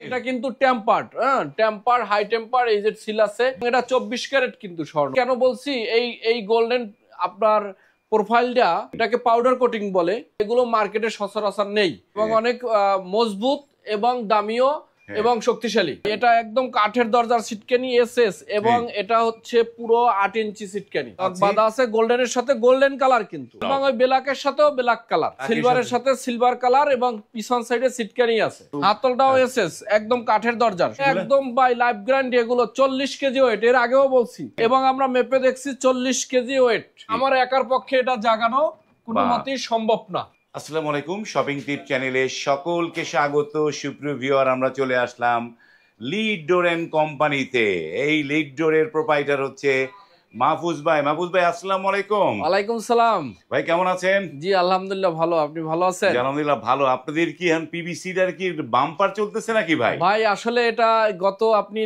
এটা কিন্তু tampered, tamper high tamper aged seal আছে। এটা 24 ক্যারেট কিন্তু স্বর্ণ। কেন বলছি এই গোল্ডেন আপনার প্রোফাইলটা, এটাকে পাউডার কোটিং বলে। এগুলো মার্কেটে সচরাচর নেই এবং অনেক মজবুত এবং দামিও এবং শক্তিশালী। এটা একদম কাঠের দরজার সিটকানি এসএস এবং এটা হচ্ছে পুরো 8 ইঞ্চি সিটকানি বাঁধা আছে গোল্ডেনের সাথে, গোল্ডেন কালার কিন্তু, এবং ওই ব্ল্যাকের সাথেও ব্ল্যাক কালার, সিলভারের সাথে সিলভার কালার, এবং পিছন সাইডে সিটকানি আছে। হাতলটাও এসএস একদম কাঠের দরজার, একদম বাই লাইফ গ্যারান্টি। এগুলো 40 কেজি ওয়েট, এর আগেও বলছি, এবং আমরা মেপে দেখছি 40 কেজি ওয়েট। আমার একার পক্ষে এটা জাগানো কোনো মতেই সম্ভব না। আসসালামু আলাইকুম, শপিং টিপ চ্যানেলে সকলকে স্বাগত। সুপ্রিয় ভিউয়ার, আমরা চলে আসলাম লিড ডোর এন্ড কোম্পানিতে। এই লিড ডোরের প্রোপাইটার হচ্ছে মাহফুজ ভাই। মাহফুজ ভাই, আসসালামু আলাইকুম। ওয়ালাইকুম সালাম ভাই, কেমন আছেন? জি আলহামদুলিল্লাহ ভালো, আপনি ভালো আছেন? আলহামদুলিল্লাহ ভালো। আপনাদের কি এখন পিভিসিটার কি বাম্পার চলতেছে নাকি ভাই? ভাই আসলে এটা গত আপনি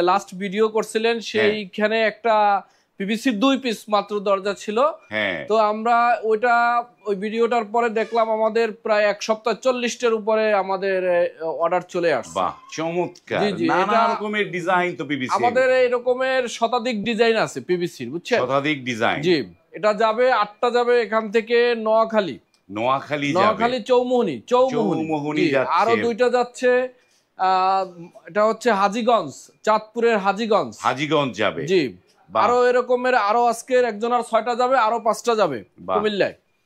লাস্ট ভিডিও করছিলেন, সেইখানে একটা পিভিসির 2 পিস মাত্র দরজা ছিল। তো আমরা ওই ভিডিওটার পরে দেখলাম আমাদের প্রায় এক সপ্তাহ 40টার উপরে আমাদের অর্ডার চলে আসছে। বাহ, চমৎকার। নানা রকমের ডিজাইন তো পিভিসি, আমাদের এই রকমের শতাধিক ডিজাইন আছে পিভিসির, বুঝছেন? শতাধিক ডিজাইন। জি, এটা যাবে 8টা যাবে এখান থেকে নোয়াখালী, চৌমুহনী, আরো 2টা যাচ্ছে। এটা হচ্ছে হাজীগঞ্জ, চাঁদপুরের হাজীগঞ্জ যাবে। জি, আরো এরকমের আরো আজকের একজনের 6টা যাবে, আরো 5টা যাবে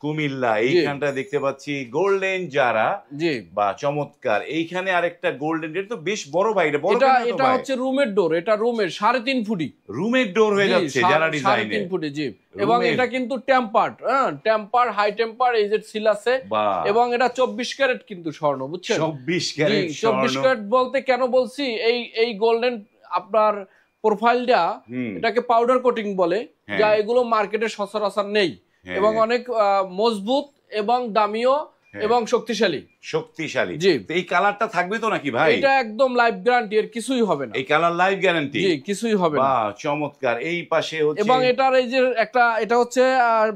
কুমিল্লা। এইখানটা দেখতে পাচ্ছি গোল্ডেন যারা, জি, বা চমৎকার। এইখানে আরেকটা গোল্ডেন, এটা তো বেশ বড় ভাই। এটা হচ্ছে রুমের ডোর, এটা রুমের 3.5 ফুটি রুমের ডোর হয়ে যাচ্ছে যারা ডিজাইনে 3.5 ফুটি। জি, এবং এটা কিন্তু tamper high tamper aged seal আছে, এবং এটা 24 ক্যারেট কিন্তু স্বর্ণ, বুঝছেন? 24 ক্যারেট। 24 ক্যারেট বলতে কেন বলছি, এই গোল্ডেন আপনার প্রোফাইলটা, এটাকে পাউডার কোটিং বলে, যা এগুলো মার্কেটে সচরাচর নেই, এবং অনেক মজবুত এবং দামিও এবং শক্তিশালী। জি, এই কালারটা থাকবে তো নাকি ভাই? এটা একদম লাইফ গ্যারান্টি, এর কিছুই হবে না। এই কালার লাইফ গ্যারান্টি? জি, কিছুই হবে না। বাহ, চমৎকার। এই পাশে হচ্ছে, এবং এটার এই যে এটা হচ্ছে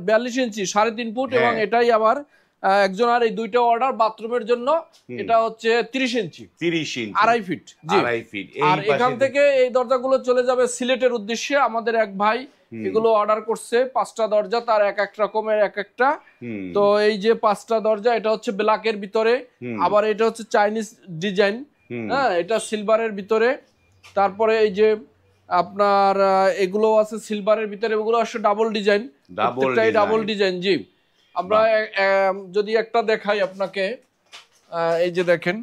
42 ইঞ্চি 3.5 ফুট, এবং এটাই আবার একজন আর এই 2টা অর্ডার বাথরুমের জন্য। এটা হচ্ছে 30 ইঞ্চি 2.5 ফিট। জি, 2.5 ফিট। আর এখান থেকে এই দরজাগুলো চলে যাবে সিলেটের উদ্দেশ্যে। আমাদের এক ভাই এগুলো অর্ডার করছে, 5টা দরজা, তার এক এক রকমের এক একটা। তো এই যে 5টা দরজা, এটা হচ্ছে ব্ল্যাকের ভিতরে, আবার এটা হচ্ছে চাইনিজ ডিজাইন, এটা সিলভারের ভিতরে। তারপরে এই যে আপনার এগুলো আছে সিলভারের ভিতরে, এগুলো আসলে ডাবল ডিজাইন, ডাবল ডিজাইন। জি, আমরা যদি একটা দেখাই আপনাকে, এই যে দেখেন,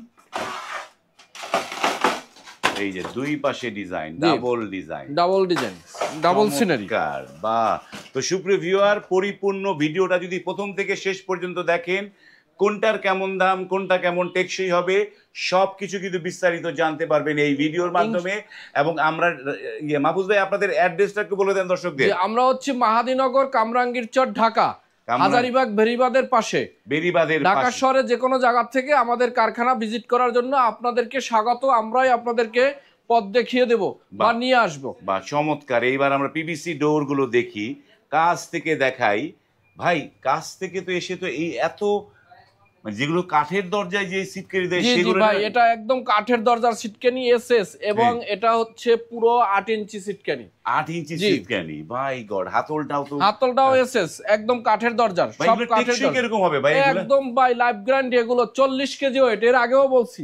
এই যে দুই পাশে ডিজাইন, ডাবল সিনারি। বাহ। তো সুপ্রিয় ভিউয়ার, পরিপূর্ণ ভিডিওটা যদি প্রথম থেকে শেষ পর্যন্ত দেখেন, কোনটার কেমন দাম, কোনটা কেমন টেকসই হবে, সবকিছু কিন্তু বিস্তারিত জানতে পারবেন এই ভিডিওর মাধ্যমে। এবং আমরা মাহফুজ ভাই, আপনাদের অ্যাড্রেসটা একটু বলে দেন দর্শকদের। আমরা হচ্ছে মাহাদীনগর, কামরাঙ্গীরচর, ঢাকা, হাজারীবাগ বেরিবাদের পাশে। ঢাকা শহরে যে কোনো জায়গা থেকে আমাদের কারখানা ভিজিট করার জন্য আপনাদেরকে স্বাগত। আমরাই আপনাদেরকে পথ দেখিয়ে দেব বা নিয়ে আসবো। বা চমৎকার। এইবার আমরা পিভিসি ডোর গুলো দেখি, কাছ থেকে দেখাই। ভাই, কাছ থেকে তো এসে তো এই এত, যেগুলো কাঠের দরজায় যে সিটকানি দেয় সেগুলো, ভাই এটা একদম কাঠের দরজার সিটকানি এসএস, এবং এটা হচ্ছে পুরো 8 ইঞ্চি সিটকানি। 8 ইঞ্চি সিটকানি, ভাই গড। হাতলটাও এসএস একদম কাঠের দরজার, সব কাঠের দরজা। কিরকম হবে ভাই? একদম বাই লাইফ গ্যারান্টি। এগুলো 40 কেজি ওয়েট, এর আগেও বলছি,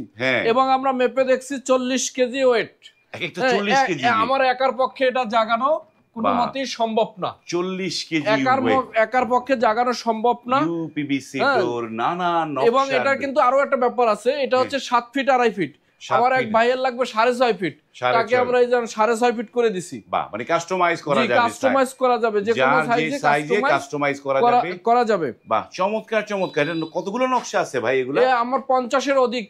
এবং আমরা মেপে দেখছি 40 কেজি ওয়েট। আমার একার পক্ষে এটা জাগানো কোনো মতেই সম্ভব না। 40 কেজি একার পক্ষে জাগানো সম্ভব না। ইউপিভিসি ডোর, নানা নকশা। এবং এটা কিন্তু আরো একটা ব্যাপার আছে, এটা হচ্ছে 7 ফিট 2.5 ফিট। আমার এক ভাইয়ের লাগবে 6.5 ফিট, তাকে আমরা এই 6.5 ফিট করে দিছি। বাহ, মানে কাস্টমাইজ করা যাবে, যে কোনো সাইজে কাস্টমাইজ করা যাবে। বাহ, চমৎকার চমৎকার। কতগুলো নকশা আছে ভাই এগুলো? আমার 50-এর অধিক,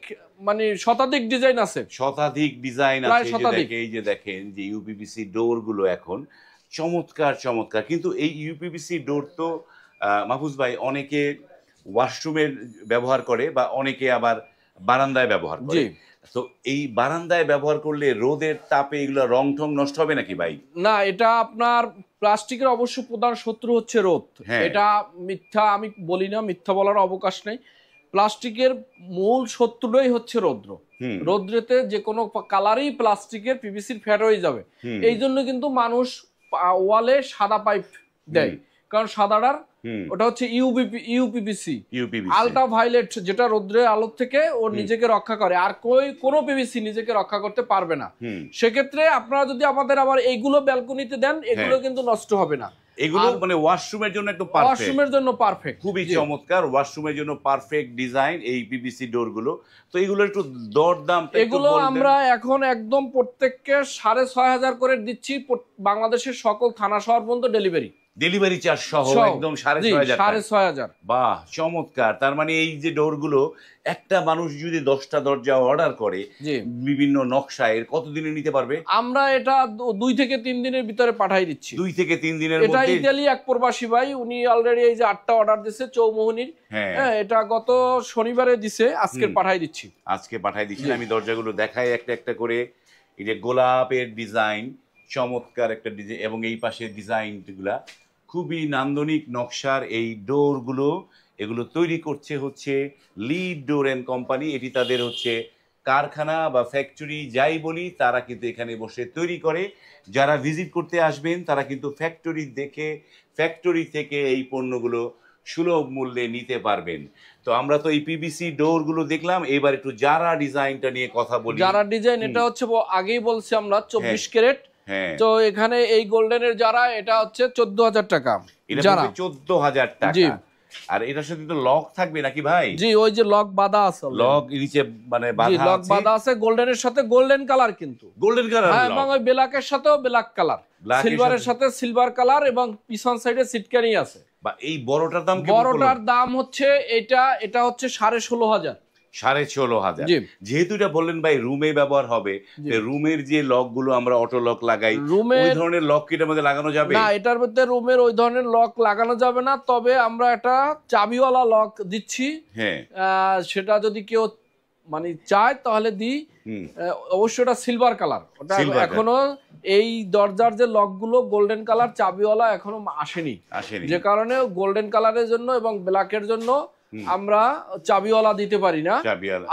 মানে শতাধিক ডিজাইন আছে। এই যে দেখেন যে ইউপিভিসি ডোর গুলো এখন চমৎকার চমৎকার। কিন্তু এই ইউপিভিসি ডোর তো মাহফুজ ভাই, অনেকে ওয়াশরুমের ব্যবহার করে, বা অনেকে আবার বারান্দায় ব্যবহার করে। তো এই বারান্দায় ব্যবহার করলে রোদের তাপে এগুলো রং ঠং নষ্ট হবে নাকি ভাই? না, এটা আপনার প্লাস্টিকের অবশ্য প্রধান শত্রু হচ্ছে রোদ। এটা মিথ্যা আমি বলি না, মিথ্যা বলার অবকাশ নেই। প্লাস্টিকের মূল শত্রুটাই হচ্ছে রৌদ্র। হুম রৌদ্রেতে যে কোনো কালারই প্লাস্টিকের পিভিসির ফ্যাট হয়ে যাবে। হুম এই জন্য কিন্তু মানুষ ওয়ালে সাদা পাইপ দেয়, কারণ সাদাটার হুম ওটা হচ্ছে ইউপিভিসি, ইউপিভিসি আলট্রা ভায়োলেট, যেটা রৌদ্রের আলোর থেকে ওর নিজেকে রক্ষা করে। আর কোনো পিভিসি নিজেকে রক্ষা করতে পারবে না। হুম সেক্ষেত্রে আপনারা যদি আমাদের আবার এইগুলো ব্যালকনিতে দেন, এগুলো কিন্তু নষ্ট হবে না। এগুলো মানে ওয়াশরুমের জন্য একদম পারফেক্ট, ওয়াশরুমের জন্য পারফেক্ট, খুবই চমৎকার। ওয়াশরুমের জন্য পারফেক্ট ডিজাইন এই পিভিসি ডোর গুলো। তো এগুলো একটু দরদাম এগুলো আমরা এখন একদম প্রত্যেককে 6,500 করে দিচ্ছি, বাংলাদেশের সকল থানা শহর পর্যন্ত ডেলিভারি চার্জ সহ একদম 6,500। বাহ, চমৎকার। তার মানে এই যে ডোর গুলো একটা মানুষ যদি 10টা দরজা অর্ডার করে বিভিন্ন নকশা, এর কতদিনে নিতে পারবে? আমরা এটা 2 থেকে 3 দিনের ভিতরে পাঠাই দিচ্ছি। 2 থেকে 3 দিনের মধ্যে। এটা মধ্যে। ইতালি এক প্রবাসী ভাই, উনি অলরেডি এই যে 8টা অর্ডার দিয়েছে চৌমোহনীর। হ্যাঁ, এটা গত শনিবারে দিছে, আজকে পাঠাই দিচ্ছি। আজকে পাঠাই দিচ্ছি। আমি দরজাগুলো দেখাই একটা একটা করে। এই যে গোলাপের ডিজাইন, চমৎকার একটা ডিজাইন, এবং এই পাশের ডিজাইনগুলা খুবই নান্দনিক নকশার এই ডোরগুলো। এগুলো তৈরি করছে হচ্ছে লিড ডোর অ্যান্ড কোম্পানি। এটি তাদের হচ্ছে কারখানা বা ফ্যাক্টরি যাই বলি, তারা কিন্তু এখানে বসে তৈরি করে। যারা ভিজিট করতে আসবেন তারা কিন্তু ফ্যাক্টরি দেখে ফ্যাক্টরি থেকে এই পণ্যগুলো সুলভ মূল্যে নিতে পারবেন। তো আমরা তো এই পিভিসি ডোরগুলো দেখলাম, এবার একটু যারা ডিজাইনটা নিয়ে কথা বলি। যারা ডিজাইন, এটা হচ্ছে আগেই বলছি আমরা 24 ক্যারেট। তো এখানে এই গোল্ডেনের যারা, এটা হচ্ছে 14,000 টাকা। যারা 14,000 টাকা। আর এটার সাথে তো লক থাকবে নাকি ভাই? জি, ওই যে লক বাঁধা আছে, লক নিচে মানে বাঁধা আছে, লক বাঁধা আছে। গোল্ডেনের সাথে গোল্ডেন কালার, কিন্তু গোল্ডেন কালার। হ্যাঁ, এবং ওই ব্ল্যাকের সাথেও ব্ল্যাক কালার, সিলভারের সাথে সিলভার কালার, এবং পিছন সাইডে সিটকানি আছে। বা এই বড়টার দাম কি? বড়টার দাম হচ্ছে এটা হচ্ছে 16,500। 16,500। যেহেতু এটা বললেন ভাই রুমে ব্যবহার হবে, রুমের যে লক গুলো আমরা অটো লক লাগাই, ওই ধরনের লক কি এটার মধ্যে লাগানো যাবে? না, এটার মধ্যে রুমের ওই ধরনের লক লাগানো যাবে না। তবে আমরা একটা চাবিওয়ালা লক দিচ্ছি। হ্যাঁ, সেটা যদি কেউ মানে চায় তাহলে দিই। অবশ্যই এটা সিলভার কালার। ওটা এখনো এই দরজার যে লক গুলো গোল্ডেন কালার চাবিওয়ালা এখনো আসেনি, যে কারণে গোল্ডেন কালারের জন্য এবং ব্ল্যাকের জন্য আমরা চাবিওয়ালা দিতে পারি না,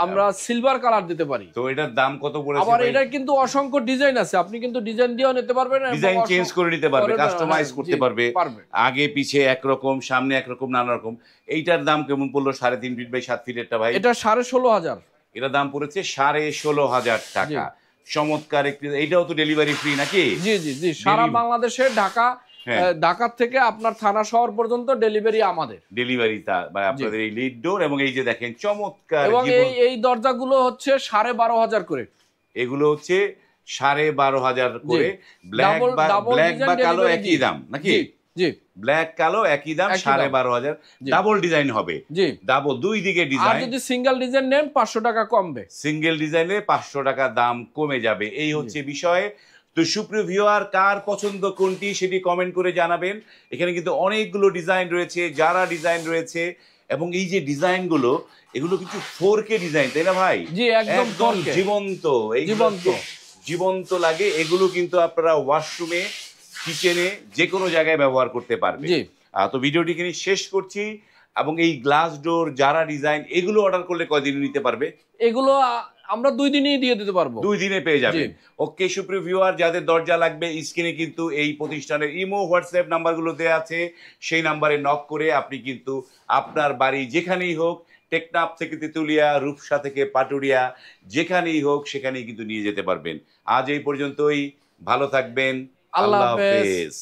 আমরা সিলভার কালার দিতে পারি। তো এটার দাম কত পড়েছে? আবার এটা কিন্তু অসংখ্য ডিজাইন আছে, আপনি কিন্তু ডিজাইন দিয়েও নিতে পারবেন, ডিজাইন চেঞ্জ করে নিতে পারবে, কাস্টমাইজ করতে পারবে। আগে পিছে একরকম, সামনে একরকম, নানা রকম। এইটার দাম কেমন পড়লো? 3.5 ফিট বাই 7 ফিটেরটা ভাই? এটা 16,500। এটা দাম পড়েছে 16,500 টাকা। চমৎকার একটি। এইটাও তো ডেলিভারি ফ্রি নাকি? জি জি জি, সারা বাংলাদেশে, ঢাকা থেকে আপনার থানা শহর পর্যন্ত ডেলিভারি আমাদের। ডেলিভারিটা বা আপনাদের এই লিড ডোর, এবং এই যে দেখেন চমৎকার, এবং এই দরজাগুলো হচ্ছে 12,500 করে। এগুলো হচ্ছে 12,500 করে। ব্ল্যাক বা কালো একই দাম নাকি? জি, ব্ল্যাক কালো একই দাম, 12,500। ডাবল ডিজাইন হবে? জি, ডাবল, দুই দিকে ডিজাইন। আর যদি সিঙ্গেল ডিজাইন নেন 500 টাকা কমবে। সিঙ্গেল ডিজাইনে 500 টাকা দাম কমে যাবে। এই হচ্ছে বিষয়। তো সুপ্রিয় ভিউয়ার, কার পছন্দ কোনটি সেটি কমেন্ট করে জানাবেন। এখানে কিন্তু অনেকগুলো ডিজাইন রয়েছে, যারা ডিজাইন রয়েছে, এবং এই যে ডিজাইনগুলো, এগুলো কিন্তু 4K ডিজাইন, তাই না ভাই? জি, একদম জীবন্ত, এই জীবন্ত লাগে। এগুলো কিন্তু আপনারা ওয়াশরুমে, কিচেনে, যে কোনো জায়গায় ব্যবহার করতে পারবে। তো ভিডিওটি এখানে শেষ করছি। এবং এই গ্লাস ডোর যারা ডিজাইন, এগুলো অর্ডার করলে কয়দিনে নিতে পারবে? এগুলো আমরা 2 দিনেই দিয়ে দিতে পারবো। 2 দিনে পেয়ে যাবেন। ওকে সুপ্রিয় ভিউয়ার, যাদের দরজা লাগবে, স্ক্রিনে কিন্তু এই প্রতিষ্ঠানের ইমো, হোয়াটসঅ্যাপ নাম্বারগুলো দেওয়া আছে। সেই নাম্বারে নক করে আপনি কিন্তু আপনার বাড়ি যেখানেই হোক, টেকনাফ থেকে তেতুলিয়া, রূপসা থেকে পাটুরিয়া, যেখানেই হোক সেখানেই কিন্তু নিয়ে যেতে পারবেন। আজ এই পর্যন্তই। ভালো থাকবেন। আল্লাহ হাফেজ।